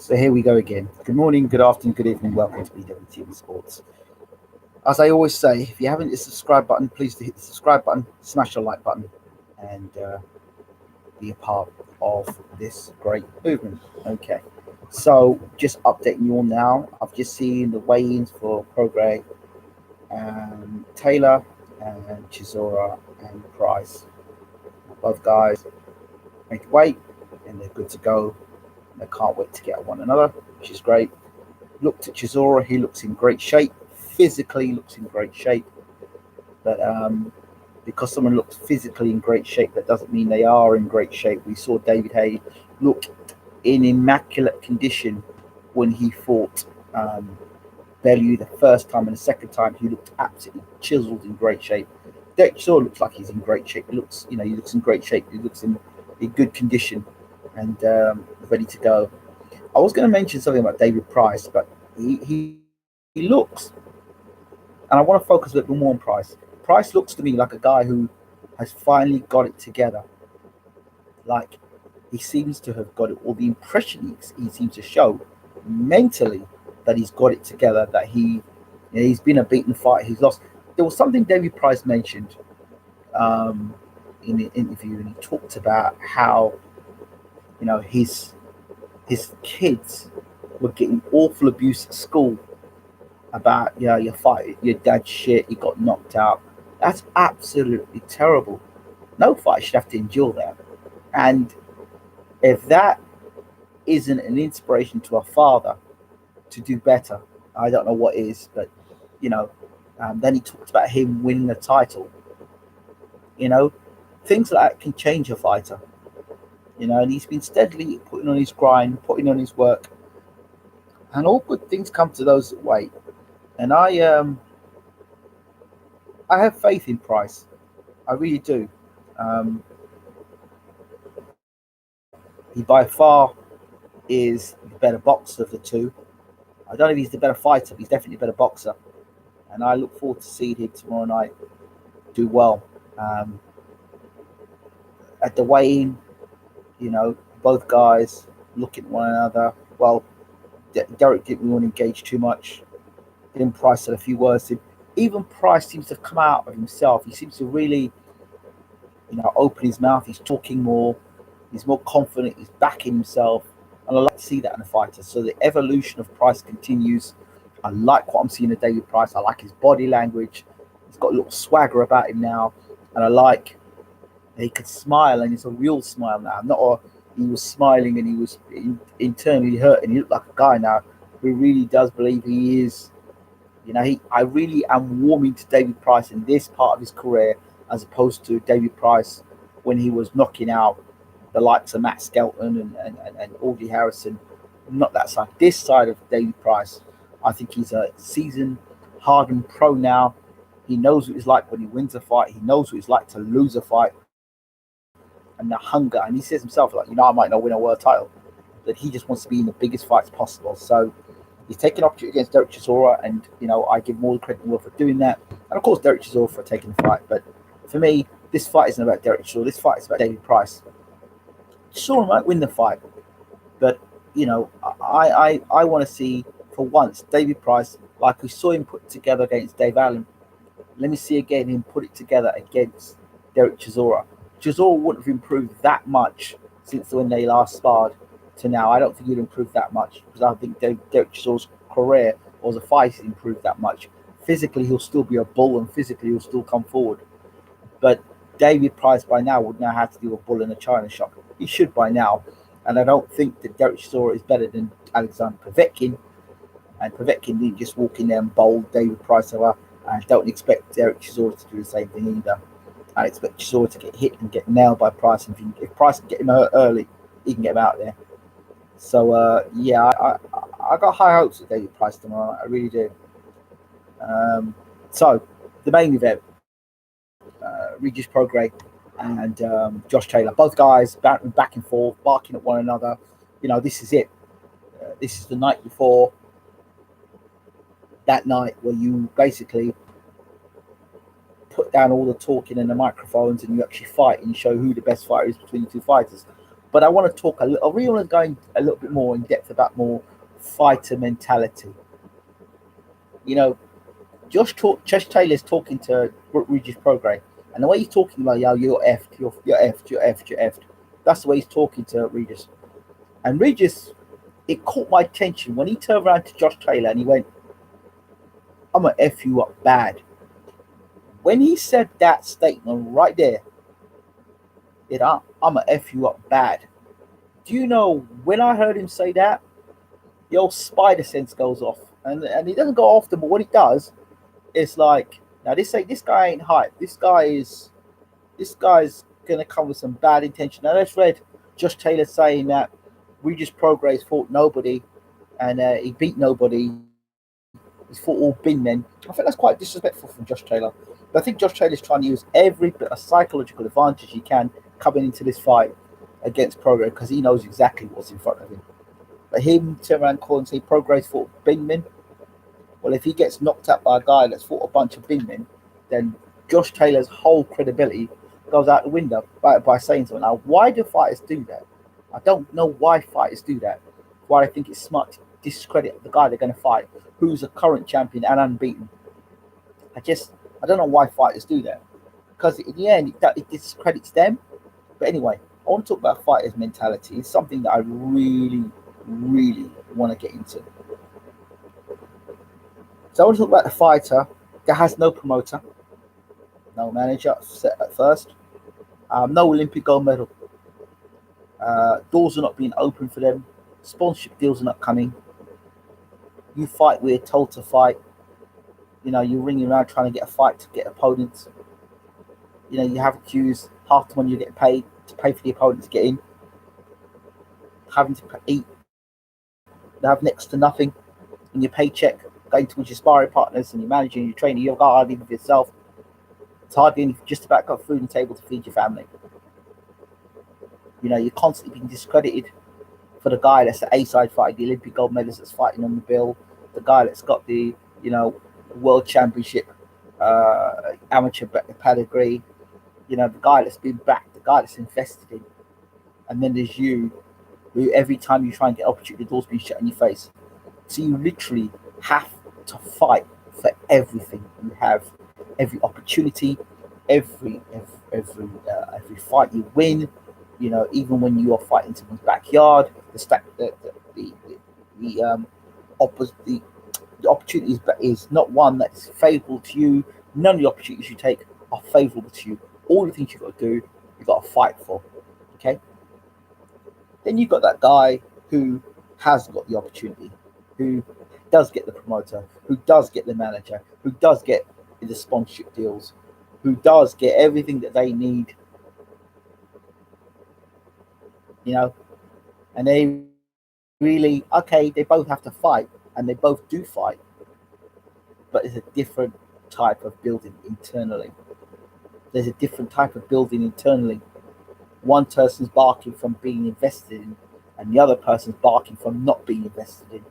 So here we go again. Good morning, good afternoon, good evening. Welcome to BWTM Sports. As I always say, if you haven't hit the subscribe button, please hit the subscribe button, smash the like button, and be a part of this great movement. Okay. So just updating you all now. I've just seen the weigh-ins for Prograis and Taylor and Chisora and Price. Both guys make weight and they're good to go. They can't wait to get at one another, which is great. Looked at Chisora, he looks in great shape. Physically looks in great shape. But because someone looks physically in great shape, that doesn't mean they are in great shape. We saw David Hay look in immaculate condition when he fought Bellew the first time, and the second time he looked absolutely chiseled in great shape. Derek Chisora looks like he's in great shape. He looks in great shape. He looks in good condition and ready to go. I was going to mention something about David Price, but he looks, and I want to focus a little bit more on Price. Price looks to me like a guy who has finally got it together. Like he seems to have got it, or the impression he seems to show mentally that he's got it together. That he's been a beaten fighter. He's lost. There was something David Price mentioned in the interview, and he talked about how his kids were getting awful abuse at school about your fight, your dad's shit, he got knocked out. That's absolutely terrible. No fight should have to endure that. And if that isn't an inspiration to a father to do better, I don't know what is. But then he talked about him winning a title. Things like that can change a fighter. And he's been steadily putting on his grind, putting on his work, and all good things come to those that wait. And I have faith in Price. I really do. He by far is the better boxer of the two. I don't know if he's the better fighter, but he's definitely a better boxer. And I look forward to seeing him tomorrow night do well. At the weigh-in, both guys looking at one another. Well, Derek didn't want to engage too much. Then Price said a few words to him. Even Price seems to have come out of himself. He seems to really, open his mouth. He's talking more. He's more confident. He's backing himself. And I like to see that in a fighter. So the evolution of Price continues. I like what I'm seeing of David Price. I like his body language. He's got a little swagger about him now. And I like that he could smile, and it's a real smile now. He was smiling and he was internally hurt, and he looked like a guy now who really does believe he is. I really am warming to David Price in this part of his career, as opposed to David Price when he was knocking out the likes of Matt Skelton and Audley Harrison. Not that side. This side of David Price, I think he's a seasoned, hardened pro now. He knows what it's like when he wins a fight. He knows what it's like to lose a fight. And the hunger, and he says himself, I might not win a world title, but he just wants to be in the biggest fights possible. So he's taking opportunity against Derek Chisora, and I give him all the credit in the world for doing that, and of course Derek Chisora for taking the fight. But for me, this fight isn't about Derek Chisora. This fight is about David Price. Chisora might win the fight, but I want to see, for once, David Price, like we saw him put together against Dave Allen. Let me see again him put it together against Derek Chisora. Chisora wouldn't have improved that much since when they last sparred to now. I don't think he'd improved that much, because I think Derek Chisora's career or as a fighter has improved that much. Physically, he'll still be a bull, and physically, he'll still come forward. But David Price by now would know how to do a bull in a china shop. He should by now. And I don't think that Derek Chisora is better than Alexander Povetkin. And Povetkin didn't just walk in there and bowl David Price over. I don't expect Derek Chisora to do the same thing either. I expect Chisora to get hit and get nailed by Price. And if Price can get him hurt early, he can get him out there. So, I got high hopes of David Price tomorrow. I really do. So, the main event, Regis Prograis and Josh Taylor. Both guys back and forth, barking at one another. This is it. This is the night before that night where you basically put down all the talking and the microphones and you actually fight and show who the best fighter is between the two fighters. But I want to talk a little. I really want to go in a little bit more in depth about more fighter mentality. You know, Josh Taylor's talking to Regis Prograis, and the way he's talking about, yo, you're effed, you're effed, you're effed, you're effed. That's the way he's talking to Regis. And Regis, it caught my attention when he turned around to Josh Taylor and he went, "I'm gonna f you up bad." When he said that statement right there, I'm gonna f you up bad. Do you know when I heard him say that, the old spider sense goes off, and it doesn't go often, but when it does, it's like, now this guy ain't hype. This guy's gonna come with some bad intention. Now let's read Josh Taylor saying that Regis Prograis fought nobody and he beat nobody. He's fought all bin men. I think that's quite disrespectful from Josh Taylor. But I think Josh Taylor's trying to use every bit of psychological advantage he can coming into this fight against Prograis because he knows exactly what's in front of him. But him turn around and say Prograis fought bin men. Well, if he gets knocked out by a guy that's fought a bunch of bin men, then Josh Taylor's whole credibility goes out the window by saying something. Now, why do fighters do that? I don't know why fighters do that. Why I think it's smart to discredit the guy they're going to fight, who's a current champion and unbeaten. I don't know why fighters do that. Because in the end, it discredits them. But anyway, I want to talk about fighters' mentality. It's something that I really, really want to get into. So I want to talk about a fighter that has no promoter, no manager set at first, no Olympic gold medal. Doors are not being open for them. Sponsorship deals are not coming. You fight where you're told to fight. You're ringing around trying to get a fight to get opponents. You have queues. Half the money you're getting paid to pay for the opponent to get in. Having to eat. They have next to nothing in your paycheck. Going towards your sparring partners and your manager and your trainer. You've got hardly for yourself. It's hardly just about got food on the table to feed your family. You're constantly being discredited for the guy that's the A-side fighter, the Olympic gold medalist that's fighting on the bill, the guy that's got the, world championship amateur pedigree, the guy that's been backed, the guy that's invested in. And then there's you, who every time you try and get opportunity, the door's been shut in your face. So you literally have to fight for everything. You have every opportunity, every fight you win. Even when you are fighting someone's backyard, the opportunity is not one that is favourable to you. None of the opportunities you take are favourable to you. All the things you've got to do, you've got to fight for. Okay. Then you've got that guy who has got the opportunity, who does get the promoter, who does get the manager, who does get the sponsorship deals, who does get everything that they need. And they really, okay, they both have to fight, and they both do fight, but it's a different type of building internally. There's a different type of building internally. One person's barking from being invested in, and the other person's barking from not being invested in.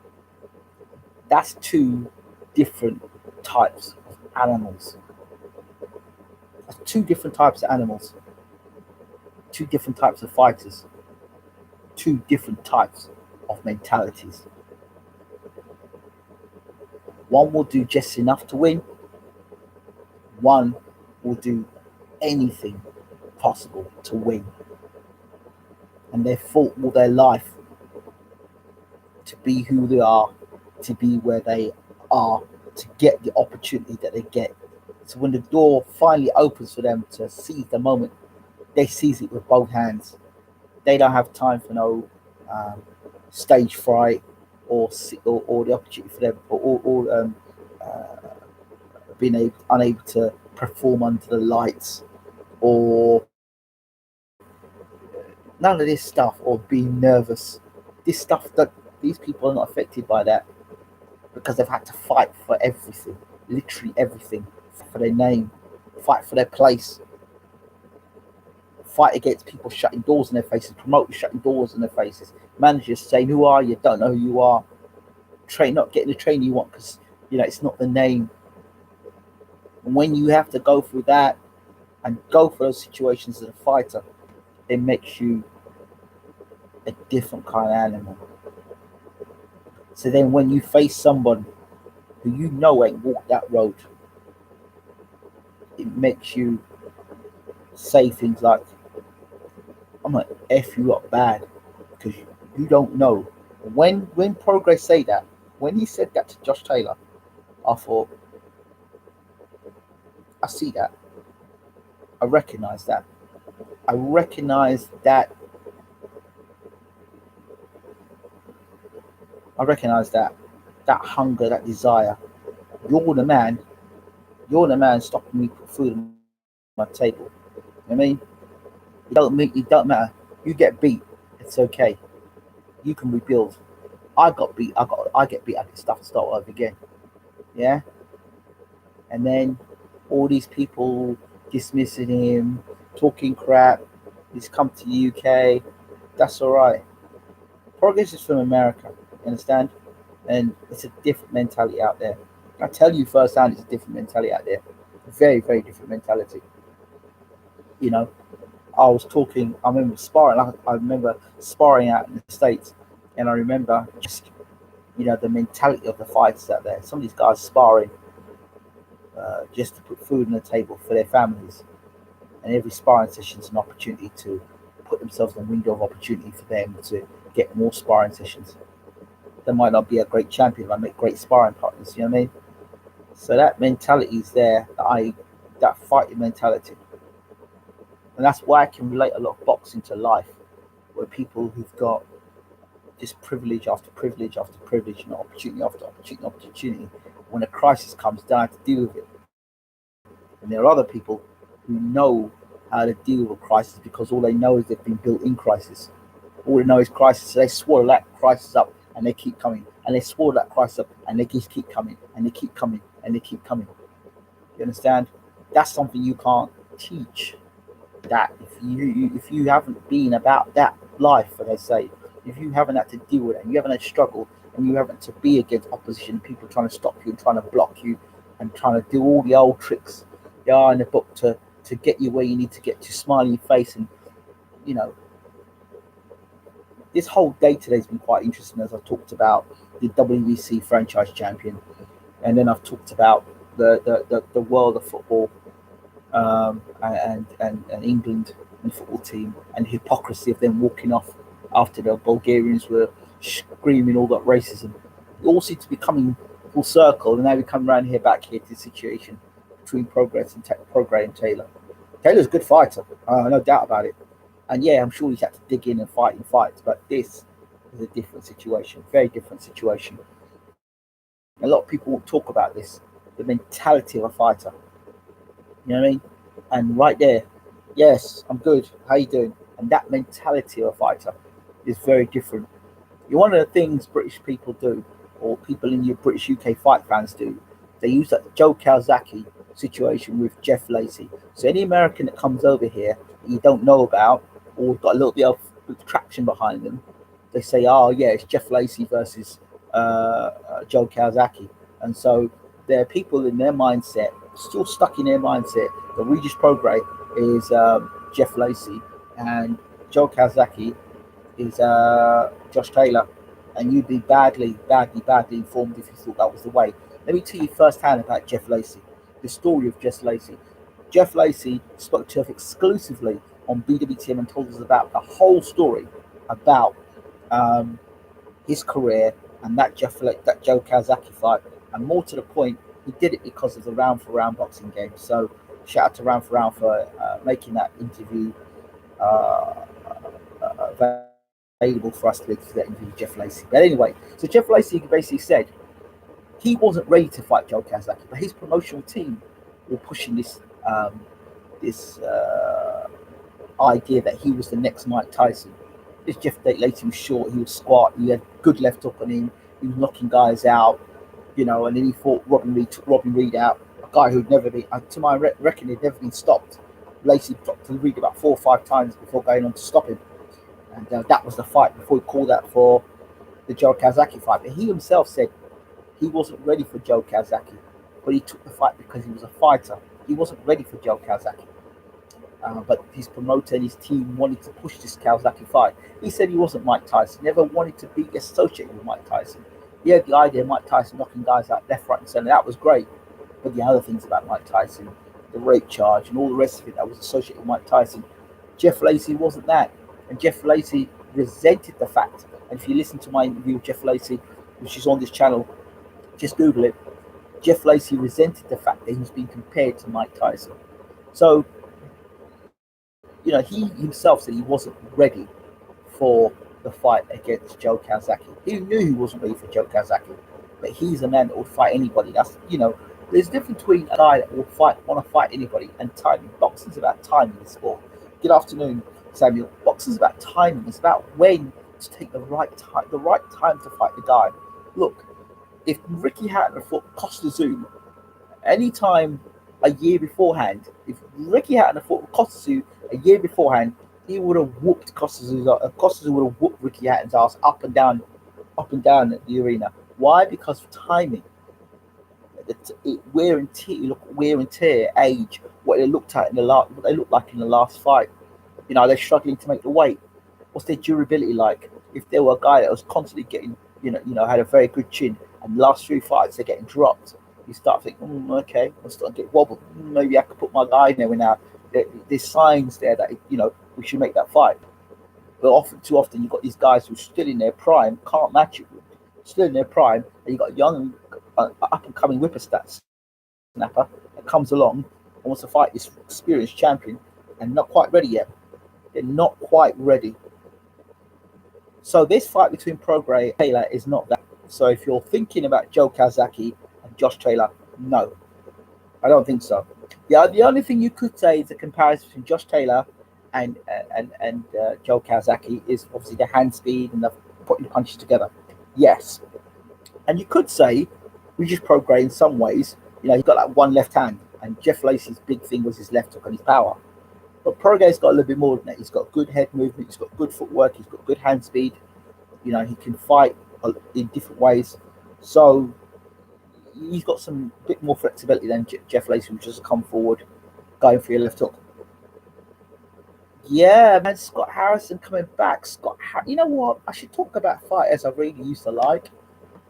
That's two different types of animals. That's two different types of animals. Two different types of fighters. Two different types of mentalities. One will do just enough to win. One will do anything possible to win. And they've fought all their life to be who they are, to be where they are, to get the opportunity that they get. So when the door finally opens for them to seize the moment, they seize it with both hands. They don't have time for no stage fright or the opportunity for them or being unable to perform under the lights or none of this stuff, or being nervous. This stuff, that these people are not affected by that because they've had to fight for everything, literally everything, for their name, fight for their place, fight against people shutting doors in their faces, promoters shutting doors in their faces, managers saying, "Who are you? Don't know who you are." Not getting the trainer you want because it's not the name. And when you have to go through that and go for those situations as a fighter, it makes you a different kind of animal. So then when you face someone who you know ain't walked that road, it makes you say things like, I'm gonna F you up bad because you don't know. When Progress say that, when he said that to Josh Taylor, I thought, I see that. I recognize that. I recognize that. I recognize that. That hunger, that desire. You're the man. You're the man stopping me put food on my table. You know what I mean? It don't matter. You get beat. It's okay. You can rebuild. I got beat. I get beat. I can start over again. Yeah. And then all these people dismissing him, talking crap. He's come to the UK. That's all right. Progress is from America. You understand? And it's a different mentality out there. I tell you firsthand, it's a different mentality out there. Very, very different mentality. You know, I was talking. I remember sparring. I remember sparring out in the States, and I remember just the mentality of the fighters out there. Some of these guys sparring just to put food on the table for their families, and every sparring session is an opportunity to put themselves in a window of opportunity for them to get more sparring sessions. They might not be a great champion, but make great sparring partners. You know what I mean? So that mentality is there. That fighting mentality, and that's why I can relate a lot of boxing to life, where people who've got just privilege after privilege after privilege and opportunity after opportunity after opportunity, when a crisis comes, they have to deal with it. And there are other people who know how to deal with crisis because all they know is they've been built in crisis. All they know is crisis, so they swallow that crisis up and they keep coming, and they swallow that crisis up and they just keep coming, and they keep coming, and they keep coming. You understand? That's something you can't teach. That if you haven't been about that life, as I say, if you haven't had to deal with it, and you haven't had to struggle, and you haven't to be against opposition, people trying to stop you and trying to block you, and trying to do all the old tricks there are in the book to get you where you need to get to, smile in your face, and you know, this whole day today has been quite interesting as I've talked about the WBC franchise champion, and then I've talked about the world of football, and England and football team, and the hypocrisy of them walking off after the Bulgarians were screaming all that racism. It all seems to be coming full circle, and now we come around here back here to the situation between Prograis and Taylor. Taylor's a good fighter, no doubt about it. And yeah, I'm sure he's had to dig in and fight in fights, but this is a different situation, very different situation. A lot of people will talk about this, the mentality of a fighter. You know what I mean? And right there, yes, I'm good. How you doing? And that mentality of a fighter is very different. One of the things British people do, or people in your British UK fight fans do, they use that Joe Calzaghe situation with Jeff Lacey. So any American that comes over here that you don't know about, or got a little bit of traction behind them, they say, "Oh yeah, it's Jeff Lacey versus Joe Calzaghe," and so there are people in their mindset, still stuck in their mindset, that Regis Prograis is Jeff Lacey and Joe Calzaghe is Josh Taylor, and you'd be badly, badly, badly informed if you thought that was the way. Let me tell you firsthand about Jeff Lacey, the story of Jeff Lacey. Jeff Lacey spoke to us exclusively on BWTM and told us about the whole story about um, his career and that Joe Calzaghe fight, and more to the point, he did it because of the round for round boxing game. So shout out to Round for Round for making that interview available for us to that interview with Jeff Lacey. But anyway, so Jeff Lacey basically said he wasn't ready to fight Joe Calzaghe, but his promotional team were pushing this idea that he was the next Mike Tyson. This Jeff Lacey was short, he was squat, he had good left hook on him, he was knocking guys out, and then he fought Robin Reed, took Robin Reed out, a guy who'd never been, to my reckon, he'd never been stopped. Lacey dropped to Reed about 4 or 5 times before going on to stop him. And that was the fight before he called out for the Joe Calzaghe fight. But he himself said he wasn't ready for Joe Calzaghe, but he took the fight because he was a fighter. He wasn't ready for Joe Calzaghe. But his promoter and his team wanted to push this Kawasaki fight. He said he wasn't Mike Tyson, never wanted to be associated with Mike Tyson. He had the idea of Mike Tyson knocking guys out left, right, and center. That was great. But the other things about Mike Tyson, the rape charge, and all the rest of it that was associated with Mike Tyson, Jeff Lacey wasn't that. And Jeff Lacey resented the fact. And if you listen to my interview with Jeff Lacey, which is on this channel, just Google it. Jeff Lacey resented the fact that he was being compared to Mike Tyson. So, he himself said he wasn't ready for the fight against Joe Kawasaki. He knew he wasn't ready for Joe Kawasaki, but he's a man that would fight anybody. There's a difference between a guy that will want to fight anybody, and timing. Boxing's about timing in sport. Good afternoon, Samuel. Boxing's about timing. It's about when to take the right time to fight the guy. Look, if Ricky Hatton fought Costa Zoom anytime a year beforehand, if Ricky Hatton fought Costa Zoom a year beforehand, he would have whooped Costa Zoom. Costa Zoom would have whooped Ricky Hatton's ass up and down the arena. Why? Because of timing. Wear and tear, age, what they look like in the last fight. They're struggling to make the weight. What's their durability like? If they were a guy that was constantly getting, had a very good chin, and the last 3 fights they're getting dropped, you start thinking, okay, I'm starting to get wobbled. Maybe I could put my guy in there now. There's signs there that we should make that fight. But too often you've got these guys who are still in their prime, can't match it. Still in their prime, and you've got a young, up and coming whippersnapper that comes along and wants to fight this experienced champion, and not quite ready yet. They're not quite ready. So this fight between Prograis and Taylor is not that. So if you're thinking about Joe Kawasaki and Josh Taylor, no, I don't think so. The only thing you could say is a comparison between Josh Taylor and Joe Kawasaki is obviously the hand speed and the putting punches together. Yes, and you could say we just Prograis in some ways. He's got like one left hand, and Jeff Lacey's big thing was his left hook and his power. But Prograis got a little bit more than that. He's got good head movement. He's got good footwork. He's got good hand speed. He can fight in different ways. So he's got some bit more flexibility than Jeff Lacey, who just come forward, going for your left hook. Yeah, man, Scott Harrison coming back. You know what? I should talk about fighters I really used to like,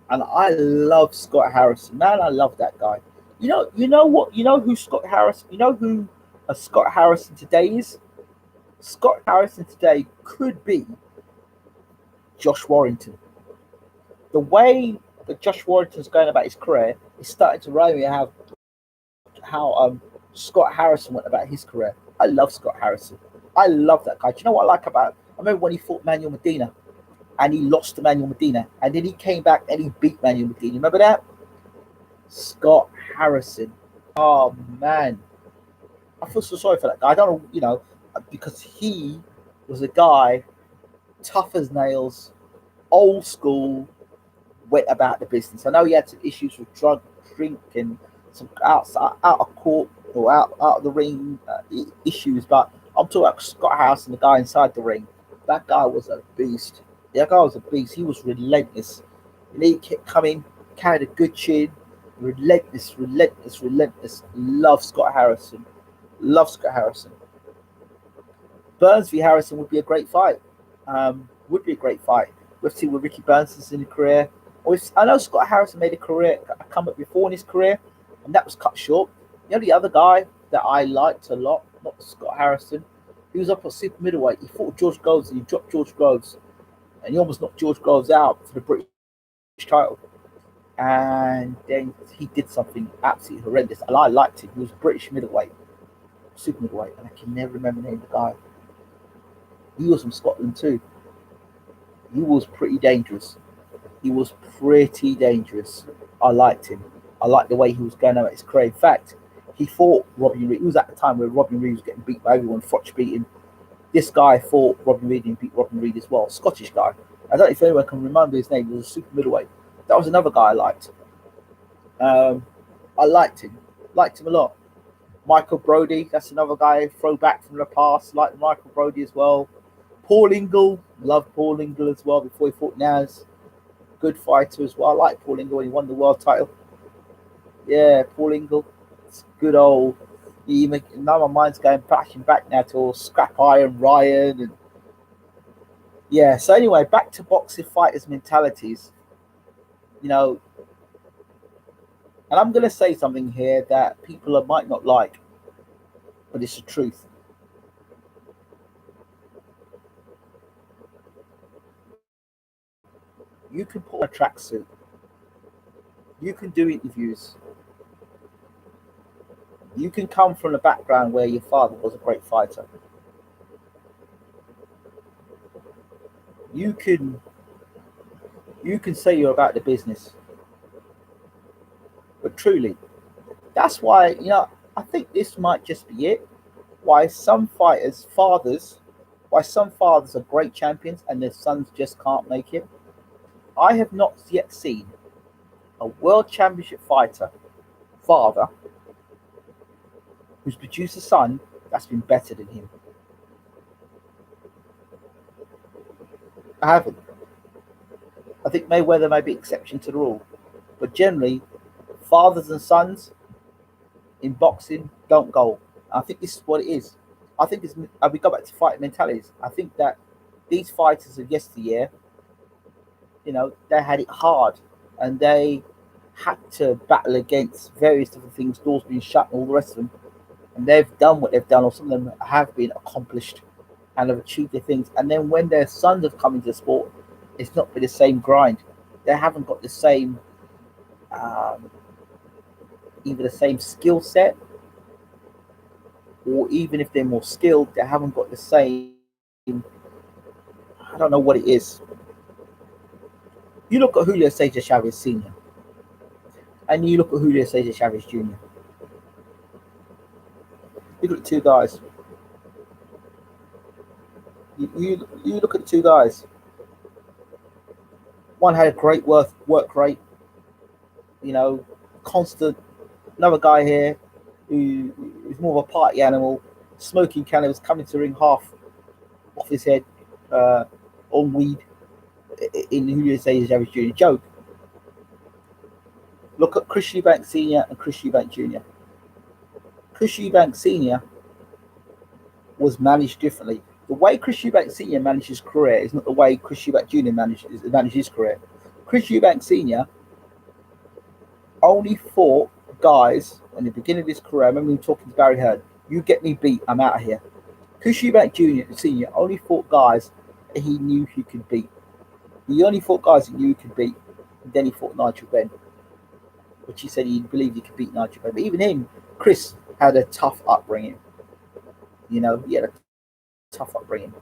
and I love Scott Harrison. Man, I love that guy. You know what? You know who Scott Harrison? You know who Scott Harrison today is? Scott Harrison today could be Josh Warrington. The way that Josh Warrington's going about his career is starting to remind me how Scott Harrison went about his career. I love Scott Harrison. I love that guy. Do you know what I like about him? I remember when he fought Manuel Medina, and he lost to Manuel Medina, and then he came back and he beat Manuel Medina. Remember that? Scott Harrison. Oh man, I feel so sorry for that guy. I don't know, because he was a guy tough as nails, old school, went about the business. I know he had some issues with drink, and some out of court or out of the ring issues, but I'm talking about Scott Harrison, the guy inside the ring. That guy was a beast. That guy was a beast. He was relentless. He kept coming, carried a good chin, relentless. Love Scott Harrison. Burns v Harrison would be a great fight. We've seen what Ricky Burns is in the career. I know Scott Harrison made a comeback before in his career, and that was cut short. The other guy that I liked a lot, not Scott Harrison, he was up at super middleweight. He fought George Groves, and he dropped George Groves, and he almost knocked George Groves out for the British title. And then he did something absolutely horrendous, and I liked him. He was British middleweight, super middleweight, and I can never remember the name of the guy. He was from Scotland too. He was pretty dangerous. I liked him. I liked the way he was going about his career. In fact, he fought Robin Reed. It was at the time where Robin Reed was getting beat by everyone, Froch beat him. This guy fought Robin Reed and beat Robin Reed as well. Scottish guy. I don't know if anyone can remember his name. He was a super middleweight. That was another guy I liked. I liked him. Liked him a lot. Michael Brody, that's another guy, throwback from the past. Liked Michael Brody as well. Paul Ingle, loved Paul Ingle as well before he fought Naz. Good fighter as well. I like Paul Ingle when he won the world title. Yeah, Paul Ingle. It's good old You make now my mind's going flashing back now to all Scrap Iron Ryan and yeah. So anyway, back to boxing fighters' mentalities. You know, and I'm gonna say something here that might not like, but it's the truth. You can put on a tracksuit. You can do interviews. You can come from a background where your father was a great fighter. You can you can say you're about the business, but truly, that's why I think this might just be it. Why some fighters, fathers, why some fathers are great champions and their sons just can't make it. I have not yet seen a world championship fighter father who's produced a son that's been better than him. I haven't. I think Mayweather may be exception to the rule, but generally, fathers and sons in boxing don't go. I think this is what it is. I think it's, we go back to fight mentalities. I think that these fighters of yesteryear, they had it hard and they had to battle against various different things, doors being shut and all the rest of them. And they've done what they've done, or some of them have been accomplished and have achieved their things. And then when their sons have come into the sport, it's not been the same grind. They haven't got the same, um, either the same skill set, or even if they're more skilled, they haven't got the same. I don't know what it is. You look at Julio Cesar Chavez Sr. and you look at Julio Cesar Chavez Jr. You look at two guys. You look at the two guys. One had a great work rate, you know, constant. Another guy here who's more of a party animal, smoking cannabis, coming to the ring half off his head uh, on weed in Julio Cesar Chavez Jr. Joke. Look at Chris Eubank Sr. and Chris Eubank Jr. Chris Eubank Sr. was managed differently. The way Chris Eubank Sr. managed his career is not the way Chris Eubank Jr. managed his career. Chris Eubank Sr. only fought guys in the beginning of his career. I remember him talking to Barry Hearn. You get me beat, I'm out of here. Chris Eubank Jr. Sr. only fought guys that he knew he could beat. He only fought guys he knew he could beat. And then he fought Nigel Benn, which he said he believed he could beat Nigel Benn. But even him, Chris had a tough upbringing. He had a tough upbringing.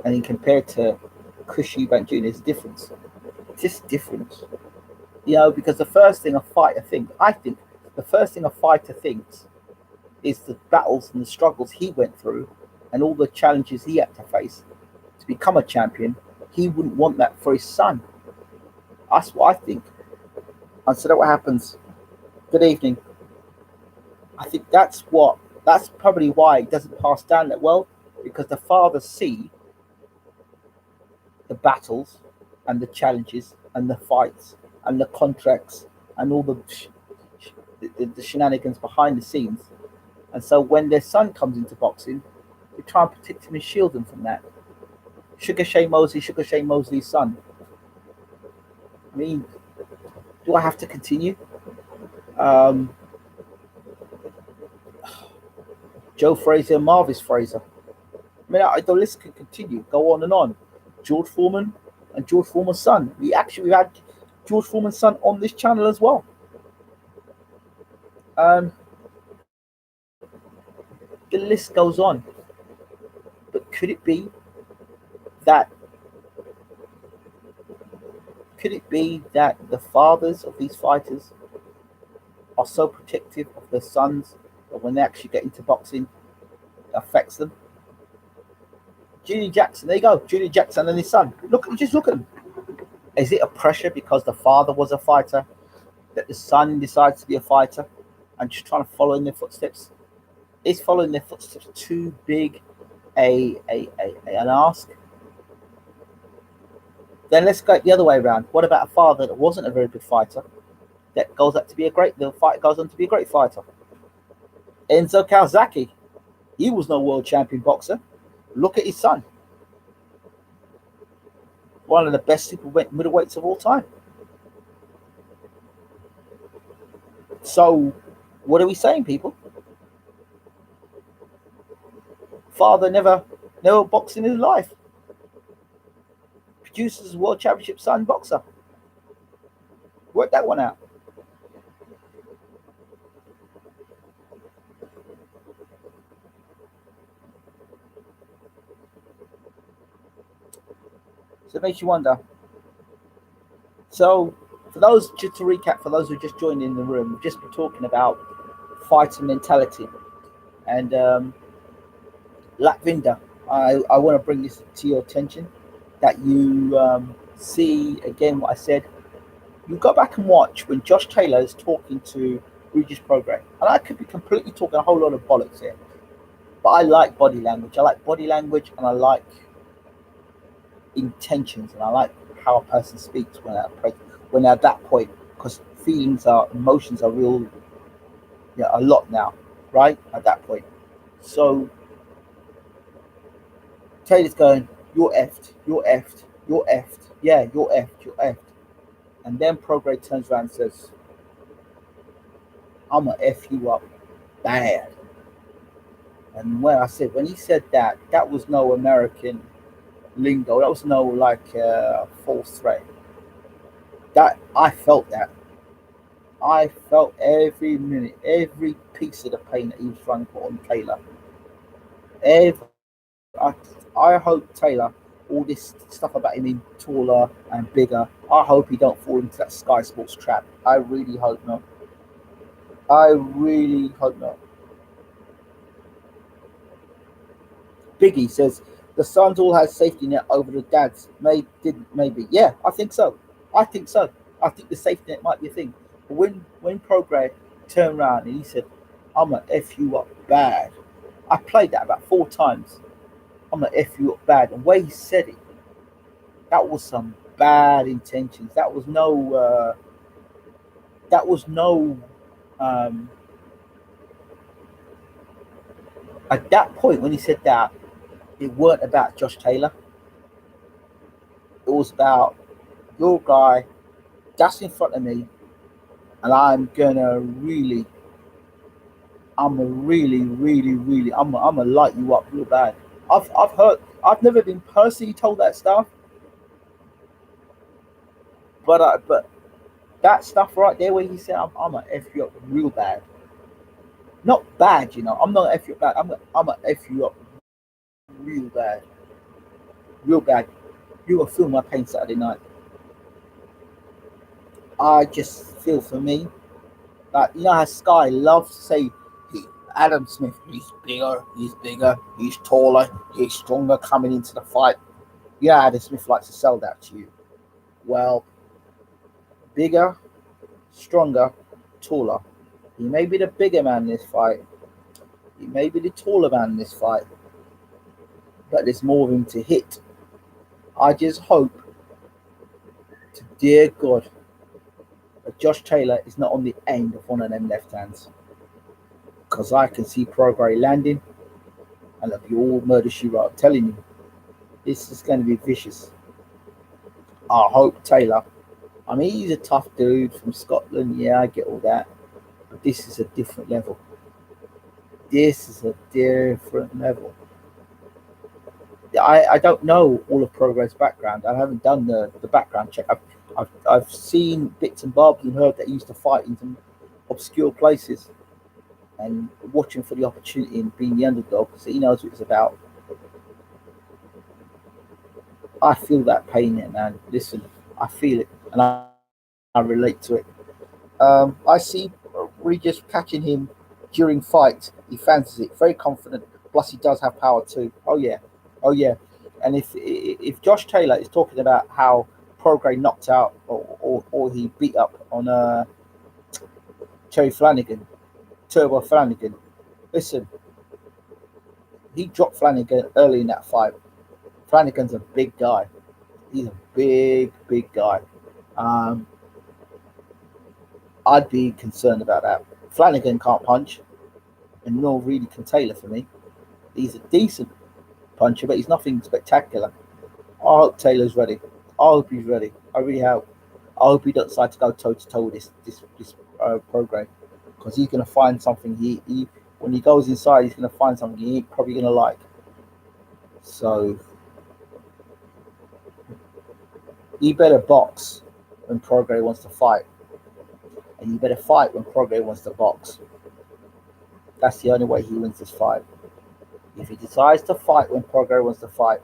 And then compared to Chris Eubank Jr., there's a difference. Just difference. Because the first thing a fighter thinks, I think, the first thing a fighter thinks is the battles and the struggles he went through and all the challenges he had to face to become a champion. He wouldn't want that for his son. That's what I think. And so that's what happens. Good evening. I think that's probably why it doesn't pass down that well, because the fathers see the battles and the challenges and the fights and the contracts and all the shenanigans behind the scenes. And so when their son comes into boxing, they try and protect him and shield him from that. Sugar Shane Mosley's son. I mean, do I have to continue? Joe Frazier, Marvis Frazier. I mean, the list can continue, go on and on. George Foreman and George Foreman's son. We've had George Foreman's son on this channel as well. The list goes on. But could it be that the fathers of these fighters are so protective of their sons that when they actually get into boxing, it affects them? Junior Jackson, there you go. Junior Jackson and his son. Just look at them. Is it a pressure because the father was a fighter that the son decides to be a fighter and just trying to follow in their footsteps? Is following their footsteps too big an ask? Then let's go the other way around. What about a father that wasn't a very good fighter, that goes up to be a great. The fight goes on to be a great fighter. Enzo Kawasaki, he was no world champion boxer. Look at his son, one of the best super middleweights of all time. So, what are we saying, people? Father never boxed in his life. Produces world championship son boxer. Work that one out. So it makes you wonder. So, for those, just to recap, for those who just joined in the room, we've just been talking about fighter mentality. And Latvinder, I want to bring this to your attention that you see again what I said. You go back and watch when Josh Taylor is talking to Regis Prograis. And I could be completely talking a whole lot of bollocks here. But I like body language. I like body language and I like intentions and I like how a person speaks when they're at that point, because emotions are real, yeah, a lot now, right? At that point. So Taylor's going, you're effed, you're effed, you're effed, yeah, you're effed, you're effed. And then Prograis turns around and says, I'm gonna F you up bad. And when he said that, that was no American lingo, that was no like false threat. That I felt that. I felt every minute, every piece of the pain that he was trying to put on Taylor. Every, I, I hope Taylor, all this stuff about him being taller and bigger, I hope he don't fall into that Sky Sports trap. I really hope not. I really hope not. Biggie says the sons all had safety net over the dads. Maybe. Yeah, I think so. I think so. I think the safety net might be a thing. But when Prograis turned around and he said, "I'm gonna f you up bad," I played that about 4 times. I'm gonna f you up bad. And the way he said it, that was some bad intentions. That was no. That was no. Um, at that point when he said that, it weren't about Josh Taylor. It was about your guy that's in front of me, and I'm gonna really, I'm gonna light you up real bad. I've never been personally told that stuff, but that stuff right there where he said I'm gonna f you up real bad, not bad, I'm not gonna f you up bad. I'm gonna f you up real bad, real bad. You gonna feel my pain Saturday night. I just feel for me. Like, how Sky loves to say, he, Adam Smith, he's bigger, he's taller, he's stronger coming into the fight. Yeah, Adam Smith likes to sell that to you. Well, bigger, stronger, taller. He may be the bigger man in this fight. He may be the taller man in this fight. But there's more of him to hit. I just hope, to dear God, that Josh Taylor is not on the end of one of them left hands. Because I can see Prograis landing, and it'll be all murder she wrote. I'm telling you, this is going to be vicious. I hope Taylor. I mean, he's a tough dude from Scotland. Yeah, I get all that. But this is a different level. This is a different level. I don't know all of Prograis' background. I haven't done the background check. I've seen bits and bobs and heard that he used to fight in some obscure places, and watching for the opportunity and being the underdog, so he knows what it's about. I feel that pain there, man. Listen, I feel it, and I relate to it. I see Regis catching him during fight. He fancies it, very confident. Plus, he does have power too. Oh yeah, oh yeah. And if Josh Taylor is talking about how Prograis knocked out or he beat up on Cherry Flanagan, Turbo Flanagan, listen, he dropped Flanagan early in that fight. Flanagan's a big guy. He's a big guy. Um, I'd be concerned about that. Flanagan can't punch, and nor really can Taylor for me. He's a decent puncher, but he's nothing spectacular. I hope Taylor's ready. I hope he's ready. I really hope. I hope he doesn't decide to go toe to toe with this program, because he's going to find something. He when he goes inside, he's going to find something he ain't probably going to like. So he better box when Prograis wants to fight, and you better fight when Prograis wants to box. That's the only way he wins this fight. If he decides to fight when Prograis wants to fight,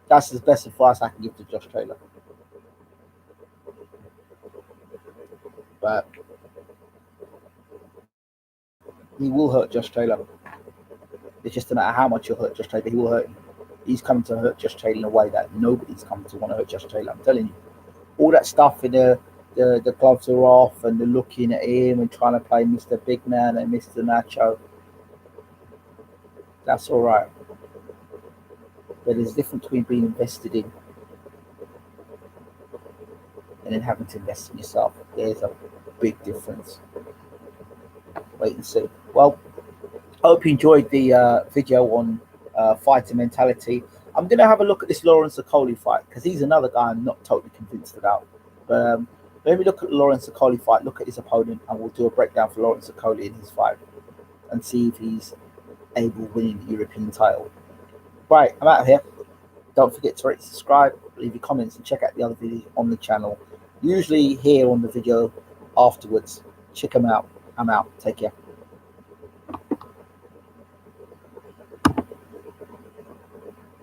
that's the best advice I can give to Josh Taylor. But he will hurt Josh Taylor. It's just no matter how much he'll hurt Josh Taylor, he will hurt him. He's coming to hurt Josh Taylor in a way that nobody's coming to want to hurt Josh Taylor. I'm telling you. All that stuff in the gloves are off and they're looking at him and trying to play Mr. Big Man and Mr. Nacho. That's all right. But there's a difference between being invested in and then having to invest in yourself. There's a big difference. Wait and see. Well, I hope you enjoyed the video on fighting mentality. I'm going to have a look at this Lawrence Okoli fight, because he's another guy I'm not totally convinced about. But let me look at the Lawrence Okoli fight, look at his opponent, and we'll do a breakdown for Lawrence Okoli in his fight and see if he's able to win the European title. Right, I'm out of here. Don't forget to rate, subscribe, leave your comments, and check out the other videos on the channel. Usually here on the video afterwards. Check them out. I'm out. Take care.